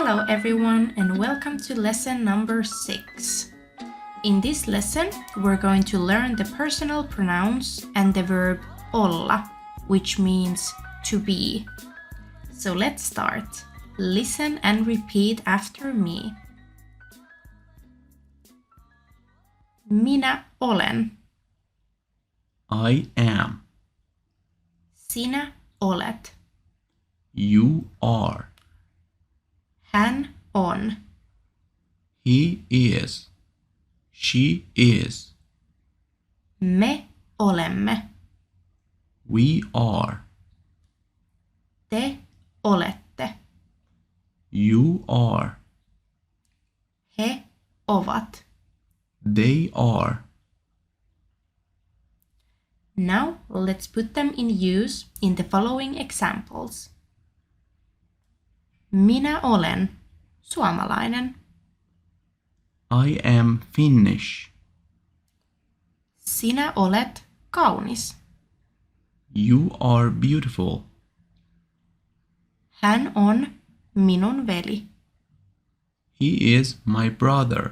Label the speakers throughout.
Speaker 1: Hello everyone and welcome to lesson number 6. In this lesson, we're going to learn the personal pronouns and the verb olla, which means to be. So let's start. Listen and repeat after me. Minä olen.
Speaker 2: I am.
Speaker 1: Sinä olet.
Speaker 2: You are.
Speaker 1: Hän on.
Speaker 2: He is. She is.
Speaker 1: Me olemme.
Speaker 2: We are.
Speaker 1: Te olette.
Speaker 2: You are.
Speaker 1: He ovat.
Speaker 2: They are.
Speaker 1: Now let's put them in use in the following examples. Minä olen suomalainen.
Speaker 2: I am Finnish.
Speaker 1: Sinä olet kaunis.
Speaker 2: You are beautiful.
Speaker 1: Hän on minun veli.
Speaker 2: He is my brother.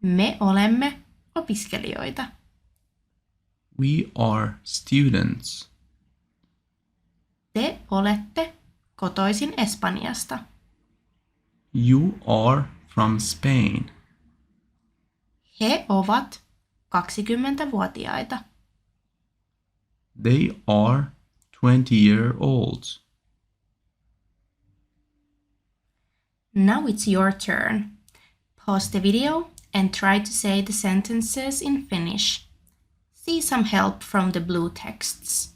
Speaker 1: Me olemme opiskelijoita.
Speaker 2: We are students.
Speaker 1: Te olette kotoisin Espanjasta.
Speaker 2: You are from Spain.
Speaker 1: He ovat 20-vuotiaita.
Speaker 2: They are 20-year-olds.
Speaker 1: Now it's your turn. Pause the video and try to say the sentences in Finnish. See some help from the blue texts.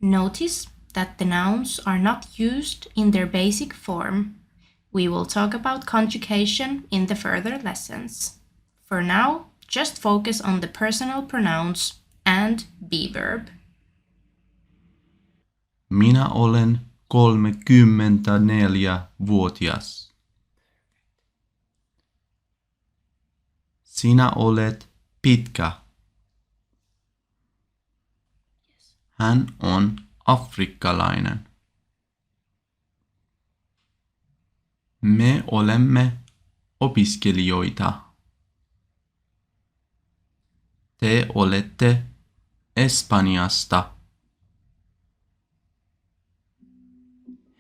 Speaker 1: Notice that the nouns are not used in their basic form. We will talk about conjugation in the further lessons. For now, just focus on the personal pronouns and be verb.
Speaker 2: Minä olen 34-vuotias. Sinä olet pitkä. Hän on afrikkalainen. Me olemme opiskelijoita. Te olette Espanjasta.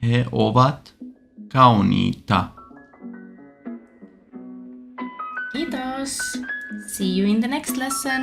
Speaker 2: He ovat kauniita.
Speaker 1: Kiitos! See you in the next lesson!